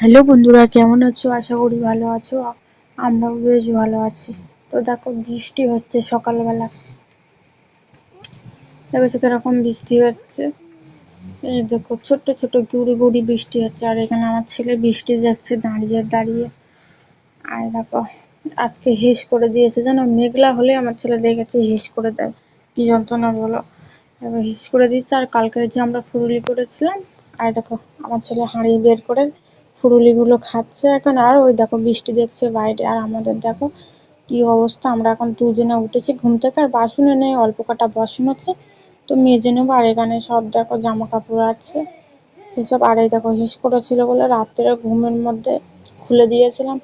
Hello বন্ধুরা, কেমন আছো? আশা করি ভালো আছো। আমরাও বেশ ভালো আছি। তো দেখো, বৃষ্টি হচ্ছে সকালবেলা। দেখো কিরকম বৃষ্টি হচ্ছে। এই দেখো, ছোট্ট ছোট্ট গুড়ি গুড়ি বৃষ্টি হচ্ছে। আর এখানে আমার ছেলে বৃষ্টি দেখছে দাঁড়িয়ে দাঁড়িয়ে। আর দেখো, আজকে হিস করে দিয়েছে, জানো, মেঘলা হলে আমার ছেলে দেখেছে হিস করে দেয়। কি যন্ত্রণা বলো। এবার হিস করে দিচ্ছে। আর কালকে যে আমরা ফুরুলি করেছিলাম, আর দেখো আমার ছেলে হাঁড়ি বের করে ফুরুলিগুলো খাচ্ছে এখন। আর ওই দেখো বৃষ্টি দেখছে বাইরে। আর আমাদের দেখো কি অবস্থা। আমরা এখন দুজনে উঠেছি ঘুম থেকে। আর বাসনও নেই, অল্প কটা বাসন আছে, তো মেজে নেবো। আর এখানে সব দেখো জামা কাপড় আছে সেসব। আর এই দেখো হিস করেছিল বলে রাত্রে ঘুমের মধ্যে খুলে দিয়েছিলাম,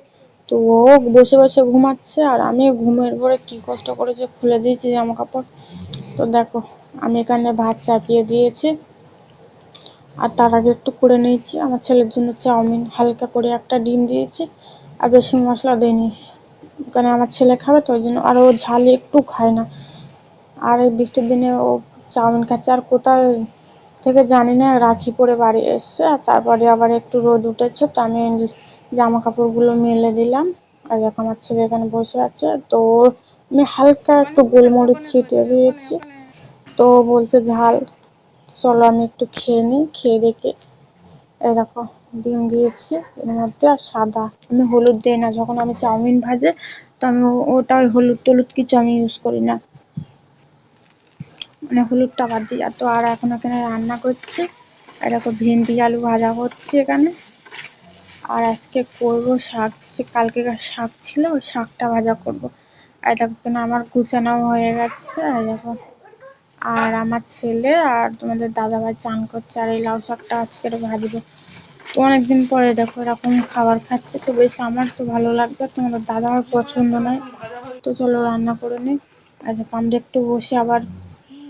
তো ও বসে বসে ঘুমাচ্ছে। আর আমি ঘুমের পরে কি কষ্ট করে যে খুলে দিয়েছি জামা কাপড়। তো দেখো, আমি এখানে ভাত চাপিয়ে দিয়েছি। আর তার আগে একটু করে নিয়েছি আমার ছেলের জন্য চাউমিন, হালকা করে একটা ডিম দিয়েছি। আর বেশি মশলা দিইনি, কারণ আমার ছেলে খাবে তো ওই জন্য। আর ও ঝাল একটু খায় না। আর এই বৃষ্টির দিনে ও চাউমিন খাচ্ছে। আর কোথায় থেকে জানি না রাখি পরে বাড়ি এসছে। আর তারপরে আবার একটু রোদ উঠেছে, তো আমি জামা কাপড়গুলো মেলে দিলাম। আর দেখো আমার ছেলে এখানে বসে আছে, তো আমি হালকা একটু গোলমরিচ ছিটিয়ে দিয়েছি। তো বলছে ঝাল। চলো আমি একটু খেয়ে নিই, খেয়ে দেখে। এই দেখো ডিম দিয়েছি এর মধ্যে। আর সাদা, আমি হলুদ দিই না যখন আমি চাউমিন ভাজে, তো আমি ওটা ওই হলুদ টলুদ কিছু আমি ইউজ করি না, মানে হলুদটা বাদ দিই। তো আর এখন এখানে রান্না করছি। আর দেখো ভেন্ডি আলু ভাজা করছি এখানে। আর আজকে করবো শাক, সে কালকে শাক ছিল, ওই শাকটা ভাজা করবো। আর দেখো এখানে আমার গুছানো হয়ে গেছে। আর দেখো, আর আমার ছেলে আর তোমাদের দাদাভাই চান করছে। আর এই লাউ শাকটা আজকে ভাজবো। তো অনেকদিন পরে দেখো এরকম খাবার খাচ্ছে, তো বেশ আমার তো ভালো লাগবে, তোমাদের দাদাভাই পছন্দ নয়। তো চলো রান্না করে নিই। আর দেখো আমরা একটু বসে আবার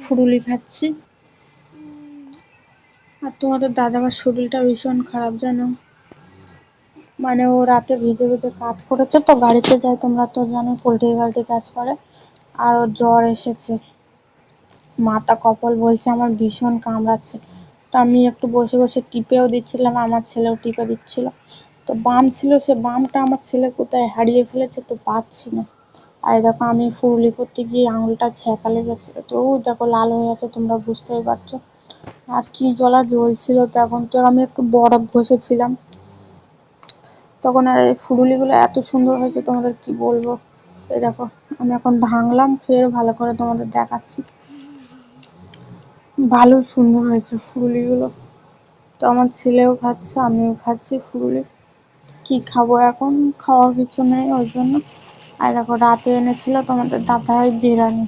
ফুরুলি খাচ্ছি। আর তোমাদের দাদাভাই শরীরটা ভীষণ খারাপ, জানো, মানে ও রাতে ভিজে ভিজে কাজ করেছে, তো গাড়িতে যায়, তোমরা তো জানো পোল্ট্রির গাড়িতে কাজ করে। আর ওর জ্বর এসেছে, মাথা কপাল বলছে আমার ভীষণ কামড়াচ্ছে। তো আমি একটু বসে বসে টিপেও দিচ্ছিলাম, আমার ছেলেও টিপে দিচ্ছিল। তো বাম ছিল, সে বামটা আমার ছেলে কোথায় হারিয়ে ফেলেছে, তো পাচ্ছি না। আর দেখো আমি ফুরুলি করতে গিয়ে আঙুলটা ছ্যাঁকা লেগেছে, তো দেখো লাল হয়ে আছে, তোমরা বুঝতেই পারছো। আর কি জ্বলা জ্বলছিল। তো এখন তো আমি একটু বরফ ঘষেছিলাম তখন। আর এই ফুরুলিগুলো এত সুন্দর হয়েছে তোমাদের কি বলবো। এই দেখো আমি এখন ভাঙলাম, ফের ভালো করে তোমাদের দেখাচ্ছি। ভালো সুন্দর হয়েছে ফুরুলিগুলো। তো আমার ছেলেও খাচ্ছে, আমিও খাচ্ছি ফুরুলি। কি খাবো এখন, খাওয়ার কিছু নেই ওই জন্য। আর দেখো রাতে এনেছিল তোমাদের দাদাভাই বিরিয়ানি,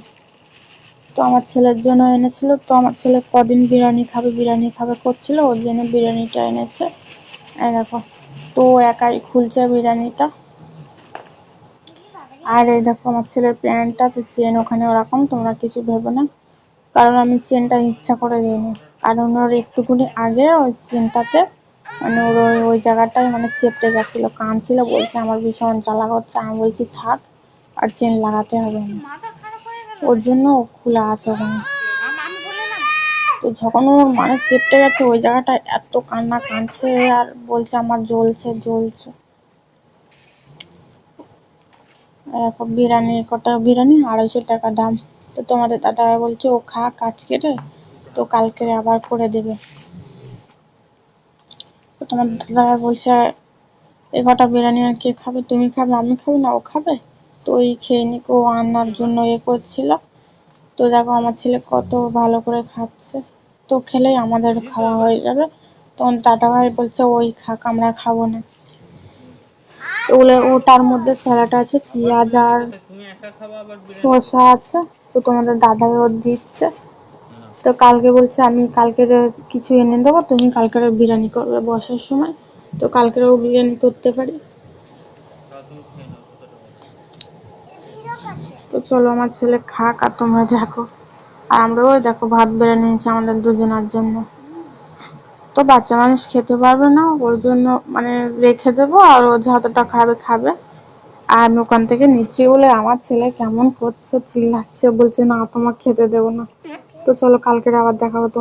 তো আমার ছেলের জন্য এনেছিল। তো আমার ছেলে কদিন বিরিয়ানি খাবে বিরিয়ানি খাবে করছিল, ওর জন্য বিরিয়ানিটা এনেছে। এই দেখো, তো একাই খুলছে বিরিয়ানিটা। আর এই দেখো আমার ছেলের প্যান্টটা, তো চেন ওখানে ওরকম, তোমরা কিছু ভেবো না, কারণ আমি চেনটা ইচ্ছা করে দিইনি। কারণ ওর একটুকুনি আগে ওই চেনটাতে, মানে ওর ওই জায়গাটায় মানে চেপটে গেছিল, কানছিল, বলছে আমার ভীষণ জ্বালা করছে। আমি বলছি থাক, আর চেন লাগাতে হবে না, ওর জন্য খোলা আছে ওখানে। তো যখন ওর মানে চেপটে গেছে ওই জায়গাটা, এত কান্না কাঁদছে আর বলছে আমার জ্বলছে জ্বলছে। এখন বিরিয়ানি, কটা বিরিয়ানি 250 টাকা দাম। তো তোমাদের দাদা বলছে ও খা কাজ কেটে, তো কালকে আবার করে দেবে। তো তোমার দাদা বলছে এ কটা বিরিয়ানি আর কে খাবে, তুমি খাবে, আমি খাবো না, ও খাবে। তো ওই খেয়ে নি, ও আনার জন্য করছিল। তো দেখো আমার ছেলে কত ভালো করে খাচ্ছে, তো খেলেই আমাদের খাওয়া হয়ে যাবে। তখন দাদাভাই বলছে ওই খাক, আমরা খাবো না। তো ওটার মধ্যে স্যালাড আছে, পেঁয়াজ আর শসা আছে। তো তোমাদের দাদাভাই ওর দিচ্ছে। তো কালকে বলছে আমি কালকের কিছু এনে দেবো, তুমি কালকের বিরিয়ানি করবে বসার সময়। তো কালকেরও বিরিয়ানি করতে পারি। তো চলো আমার ছেলে খাক আর তোমরা দেখো। আর আমরাও দেখো ভাত বেড়ে নিয়েছি আমাদের দুজনের জন্য। তো বাচ্চা মানুষ খেতে পারবে না, ওর জন্য মানে রেখে দেবো, আর ও যতটা খাবে খাবে। আর আমি ওখান থেকে নিচ্ছি বলে আমার ছেলে কেমন করছে, চিল্লাচ্ছে, বলছে না তোমার খেতে দেবো না। তো চলো কালকের আবার দেখা হতো।